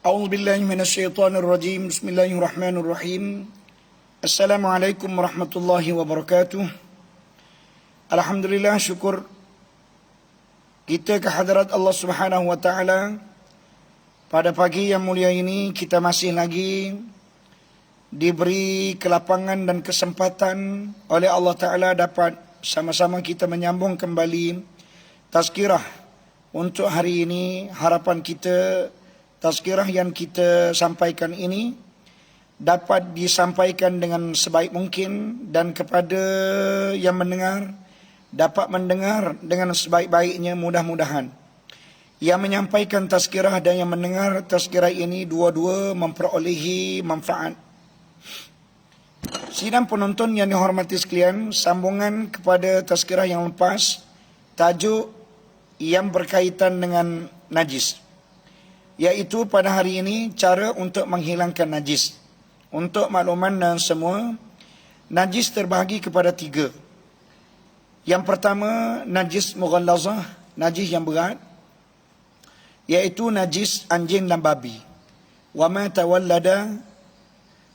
A'udzu billahi minasyaitonir rajim. Bismillahirrahmanirrahim. Assalamualaikum warahmatullahi wabarakatuh. Alhamdulillah, syukur kita kehadrat Allah Subhanahu wa taala. Pada pagi yang mulia ini kita masih lagi diberi kelapangan dan kesempatan oleh Allah taala dapat sama-sama kita menyambung kembali tazkirah untuk hari ini. Harapan kita tazkirah yang kita sampaikan ini dapat disampaikan dengan sebaik mungkin dan kepada yang mendengar dapat mendengar dengan sebaik-baiknya, mudah-mudahan. Yang menyampaikan tazkirah dan yang mendengar tazkirah ini dua-dua memperolehi manfaat. Sidang penonton yang dihormati sekalian, sambungan kepada tazkirah yang lepas, tajuk yang berkaitan dengan najis, iaitu pada hari ini cara untuk menghilangkan najis. Untuk makluman dan semua, najis terbahagi kepada tiga. Yang pertama, najis mughallazah, najis yang berat, iaitu najis anjing dan babi. Wa ma tawallada,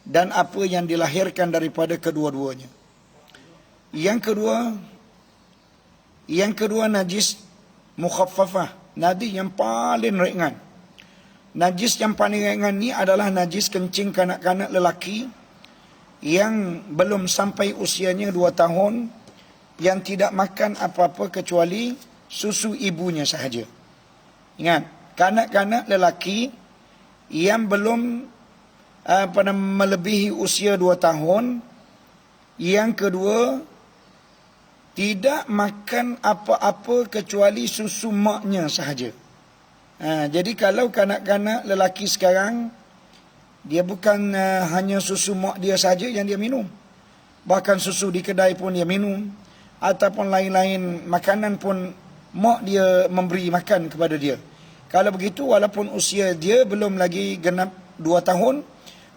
dan apa yang dilahirkan daripada kedua-duanya. Yang kedua najis mukhaffafah, najis yang paling ringan. Najis yang paling ringan ni adalah najis kencing kanak-kanak lelaki yang belum sampai usianya 2 tahun, yang tidak makan apa-apa kecuali susu ibunya sahaja. Ingat, kanak-kanak lelaki yang belum melebihi usia 2 tahun. Yang kedua, tidak makan apa-apa kecuali susu maknya sahaja. Jadi kalau kanak-kanak lelaki sekarang, dia bukan hanya susu mak dia saja yang dia minum, bahkan susu di kedai pun dia minum, ataupun lain-lain makanan pun mak dia memberi makan kepada dia. Kalau begitu, walaupun usia dia belum lagi genap 2 tahun,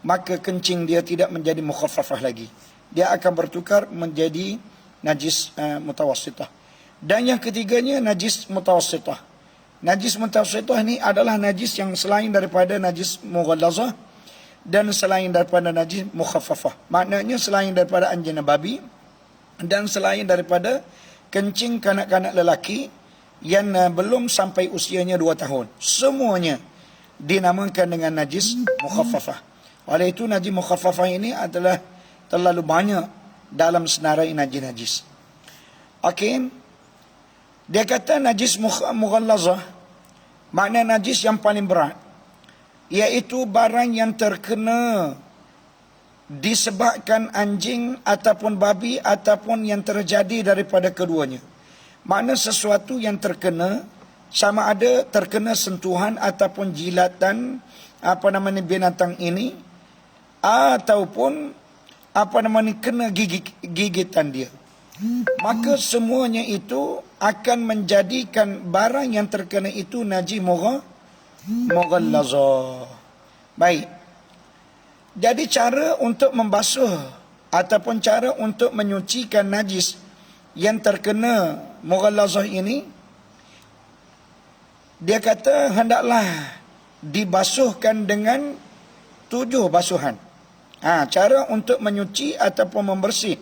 maka kencing dia tidak menjadi mukhaffafah lagi. Dia akan bertukar menjadi najis mutawassitah. Dan yang ketiganya, najis mutawassitah. Najis mutawassitah ni adalah najis yang selain daripada najis mughallazah dan selain daripada najis mukhaffafah. Maknanya selain daripada anjing dan babi dan selain daripada kencing kanak-kanak lelaki yang belum sampai usianya 2 tahun. Semuanya dinamakan dengan najis mukhaffafah. Oleh itu, najis mukhaffafah ini adalah terlalu banyak dalam senarai najis-najis. Okey. Dia kata najis mughallazah, makna najis yang paling berat, iaitu barang yang terkena disebabkan anjing ataupun babi ataupun yang terjadi daripada keduanya. Makna sesuatu yang terkena, sama ada terkena sentuhan ataupun jilatan binatang ini, ataupun kena gigitan dia. Maka semuanya itu akan menjadikan barang yang terkena itu najis mughallazah. Baik. Jadi cara untuk membasuh ataupun cara untuk menyucikan najis yang terkena mughallazah ini, dia kata hendaklah dibasuhkan dengan 7 basuhan. Cara untuk menyuci ataupun membersih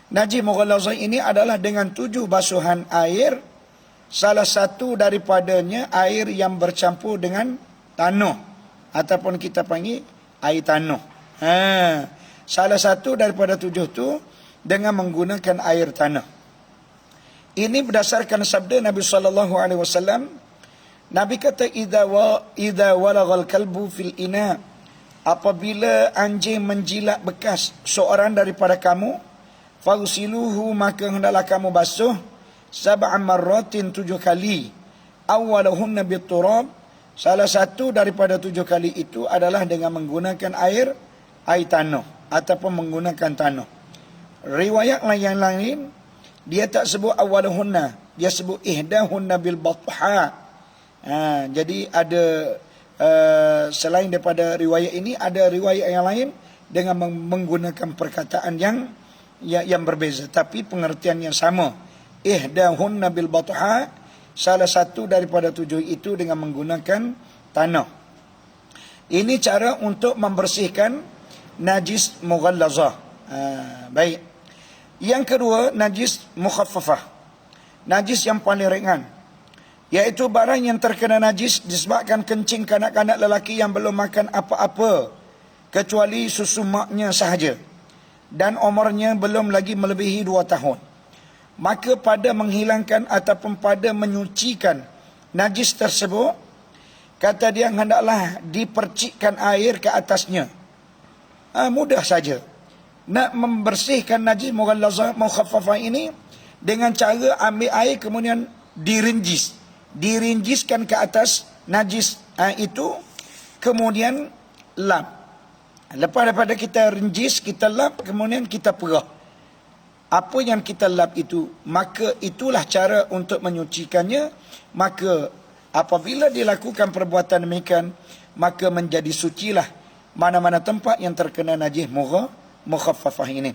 najis mughallazah ini adalah dengan 7 basuhan air. Salah satu daripadanya air yang bercampur dengan tanah, ataupun kita panggil air tanah. Salah satu daripada 7 itu dengan menggunakan air tanah. Ini berdasarkan sabda Nabi SAW. Nabi kata, idza walaghal kalbu fil ina, apabila anjing menjilat bekas seorang daripada kamu, fagsiluhu, maka hendaklah kamu basuh 7 marratin, 7 kali. Awwaluhunna biturab, salah satu daripada 7 kali itu adalah dengan menggunakan air tanah ataupun menggunakan tanah. Riwayat yang lain dia tak sebut awwaluhunna, dia sebut ihdahunna bil batha. Jadi ada selain daripada riwayat ini, ada riwayat yang lain dengan menggunakan perkataan yang berbeza, tapi pengertian yang sama. Ihdahunna bil batha, salah satu daripada 7 itu dengan menggunakan tanah. Ini cara untuk membersihkan najis mughallazah. Baik. Yang kedua, najis mukhaffafah. Najis yang paling ringan, iaitu barang yang terkena najis disebabkan kencing kanak-kanak lelaki yang belum makan apa-apa kecuali susu maknya sahaja dan umurnya belum lagi melebihi 2 tahun. Maka pada menghilangkan ataupun pada menyucikan najis tersebut, kata dia hendaklah dipercikkan air ke atasnya. Mudah saja. Nak membersihkan najis mughallazah mukhaffafah ini dengan cara ambil air kemudian dirinjiskan ke atas najis itu, kemudian lap. Lepas daripada kita rinjis, kita lap, kemudian kita perah. Apa yang kita lap itu, maka itulah cara untuk menyucikannya. Maka apabila dilakukan perbuatan demikian, maka menjadi sucilah mana-mana tempat yang terkena najis mukhaffafah ini.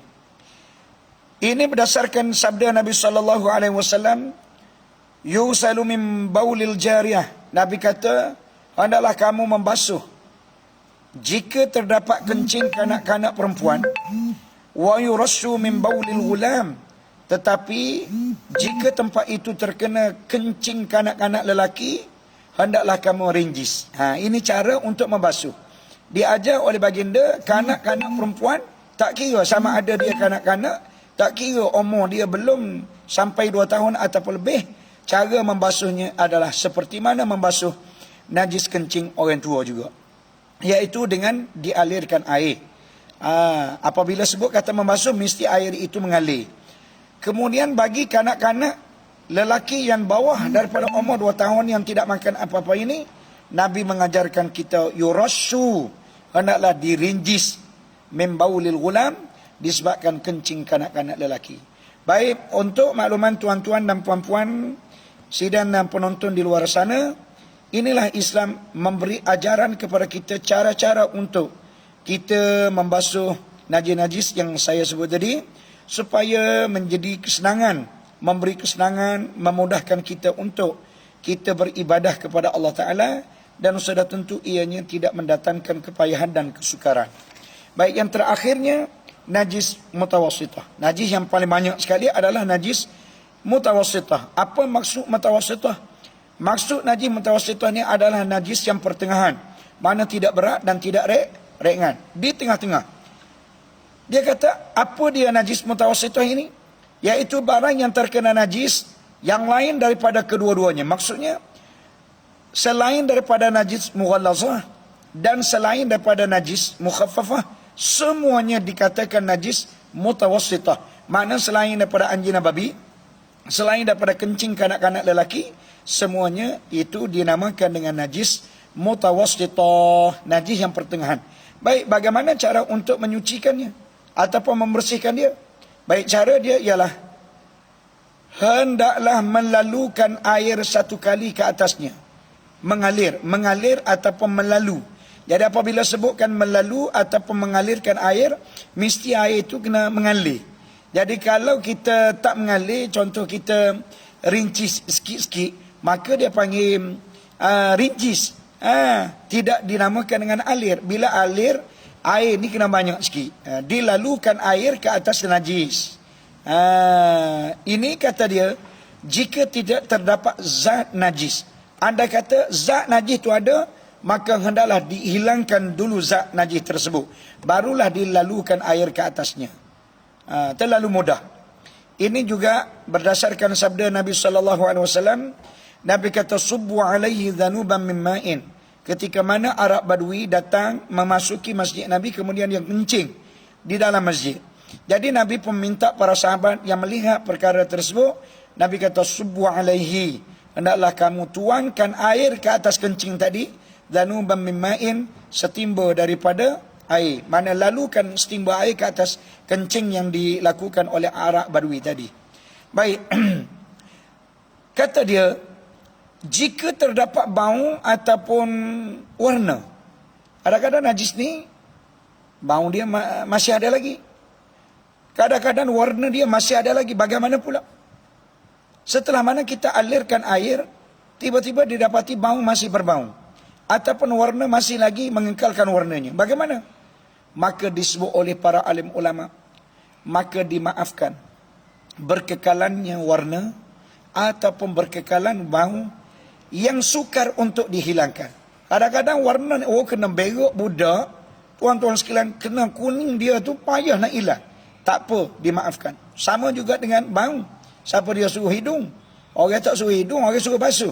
Ini berdasarkan sabda Nabi sallallahu alaihi wasallam, yusalu min baulil jariyah. Nabi kata, hendaklah kamu membasuh jika terdapat kencing kanak-kanak perempuan, wa yurassu min baulil ghulam. Tetapi jika tempat itu terkena kencing kanak-kanak lelaki, hendaklah kamu rinjis. Ini cara untuk membasuh. Diajar oleh baginda, kanak-kanak perempuan, tak kira sama ada dia kanak-kanak, tak kira umur dia belum sampai 2 tahun ataupun lebih, cara membasuhnya adalah seperti mana membasuh najis kencing orang tua juga, iaitu dengan dialirkan air. Apabila sebut kata membasuh, mesti air itu mengalir. Kemudian bagi kanak-kanak lelaki yang bawah daripada umur 2 tahun yang tidak makan apa-apa ini, Nabi mengajarkan kita yurassu, hendaklah dirinjis min baulil ghulam, disebabkan kencing kanak-kanak lelaki. Baik, untuk makluman tuan-tuan dan puan-puan sidang dan penonton di luar sana, inilah Islam memberi ajaran kepada kita cara-cara untuk kita membasuh najis-najis yang saya sebut tadi, supaya menjadi kesenangan, memberi kesenangan, memudahkan kita untuk kita beribadah kepada Allah Ta'ala, dan sudah tentu ianya tidak mendatangkan kepayahan dan kesukaran. Baik, yang terakhirnya najis mutawassitah. Najis yang paling banyak sekali adalah najis mutawassitah. Apa maksud mutawassitah? Maksud najis mutawassitah ni adalah najis yang pertengahan, mana tidak berat dan tidak ringan, di tengah-tengah. Dia kata, apa dia najis mutawassitah ini? Iaitu barang yang terkena najis yang lain daripada kedua-duanya. Maksudnya, selain daripada najis mughallazah dan selain daripada najis mukhaffafah, semuanya dikatakan najis mutawassitah. Makna selain daripada anjing dan babi, selain daripada kencing kanak-kanak lelaki, semuanya itu dinamakan dengan najis mutawassitah, najis yang pertengahan. Baik, bagaimana cara untuk menyucikannya ataupun membersihkan dia? Baik, cara dia ialah hendaklah melalukan air 1 kali ke atasnya. Mengalir ataupun melalu. Jadi apabila sebutkan melalu ataupun mengalirkan air, mesti air itu kena mengalir. Jadi kalau kita tak mengalir, contoh kita rincis sikit-sikit, maka dia panggil rincis. Tidak dinamakan dengan alir. Bila alir, air ni kena banyak sikit. Dilalukan air ke atas najis. Ini kata dia, jika tidak terdapat zat najis. Anda kata zat najis itu ada, maka hendaklah dihilangkan dulu zat najis tersebut, barulah dilalukan air ke atasnya. Terlalu mudah. Ini juga berdasarkan sabda Nabi SAW. Nabi kata, subbu alaihi dhanuban min ma'in. Ketika mana Arab Badui datang memasuki masjid Nabi, kemudian yang kencing di dalam masjid. Jadi Nabi pun minta para sahabat yang melihat perkara tersebut, Nabi kata, subbu alaihi, hendaklah kamu tuangkan air ke atas kencing tadi, dhanuban min ma'in, setimba daripada air. Mana lalukan setimba air ke atas kencing yang dilakukan oleh Arab Badui tadi. Baik. Kata dia, jika terdapat bau ataupun warna, kadang-kadang najis ni bau dia masih ada lagi, kadang-kadang warna dia masih ada lagi. Bagaimana pula? Setelah mana kita alirkan air, tiba-tiba didapati bau masih berbau. ataupun warna masih lagi mengekalkan warnanya. Bagaimana? Maka disebut oleh para alim ulama, maka dimaafkan berkekalannya warna ataupun berkekalan bau yang sukar untuk dihilangkan. Kadang-kadang warna kena berok budak, tuan-tuan sekalian, kena kuning dia tu payah nak hilang. Tak apa, dimaafkan. Sama juga dengan bau. Siapa dia suruh hidung? Orang tak suruh hidung, orang suruh basuh.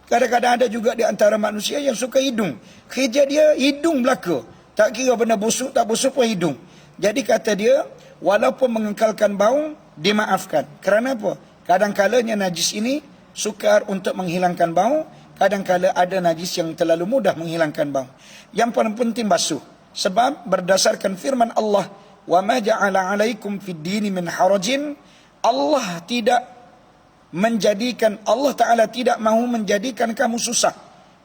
Kadang-kadang ada juga di antara manusia yang suka hidung. Kerja dia hidung belaka. Tak kira benda busuk, tak busuk pun hidung. Jadi kata dia, walaupun mengekalkan bau, dimaafkan. Kerana apa? Kadang-kalanya najis ini sukar untuk menghilangkan bau. Kadang-kala ada najis yang terlalu mudah menghilangkan bau. Yang paling penting basuh. Sebab berdasarkan firman Allah, وَمَا جَعَلَ عَلَيْكُمْ فِي الدِّينِ مِنْ حَرَجٍ, Allah Ta'ala tidak mahu menjadikan kamu susah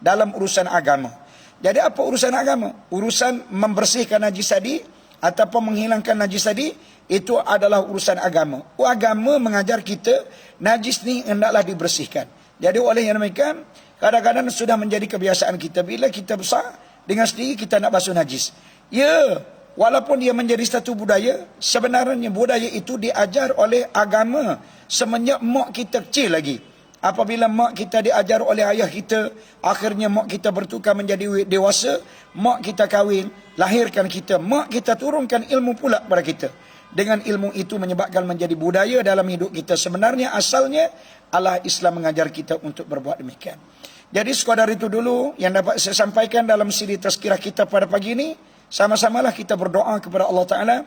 dalam urusan agama. Jadi apa urusan agama? Urusan membersihkan najis tadi ataupun menghilangkan najis tadi, itu adalah urusan agama. Agama mengajar kita najis ni hendaklah dibersihkan. Jadi oleh yang demikian, kadang-kadang sudah menjadi kebiasaan kita, bila kita besar dengan sendiri kita nak basuh najis. Ya, walaupun dia menjadi satu budaya, sebenarnya budaya itu diajar oleh agama semenjak mak kita kecil lagi. Apabila mak kita diajar oleh ayah kita, akhirnya mak kita bertukar menjadi dewasa, mak kita kahwin, lahirkan kita, mak kita turunkan ilmu pula kepada kita. Dengan ilmu itu menyebabkan menjadi budaya dalam hidup kita. Sebenarnya asalnya Allah Islam mengajar kita untuk berbuat demikian. Jadi sekadar itu dulu yang dapat saya sampaikan dalam siri tazkirah kita pada pagi ini. Sama-samalah kita berdoa kepada Allah Ta'ala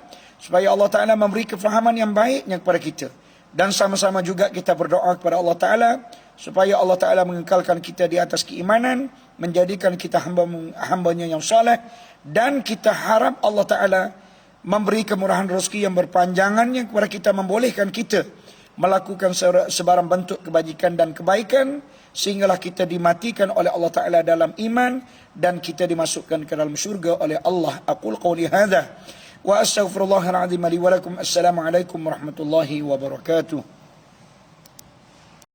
supaya Allah Ta'ala memberi kefahaman yang baiknya kepada kita. Dan sama-sama juga kita berdoa kepada Allah Ta'ala supaya Allah Ta'ala mengekalkan kita di atas keimanan, menjadikan kita hamba-Nya yang soleh, dan kita harap Allah Ta'ala memberi kemurahan rezeki yang berpanjangannya kepada kita, membolehkan kita melakukan sebarang bentuk kebajikan dan kebaikan, sehinggalah kita dimatikan oleh Allah Ta'ala dalam iman dan kita dimasukkan ke dalam syurga oleh Allah. Aqul qawli hadha wa astaghfirullahal azim li wa lakum. Assalamualaikum warahmatullahi wabarakatuh.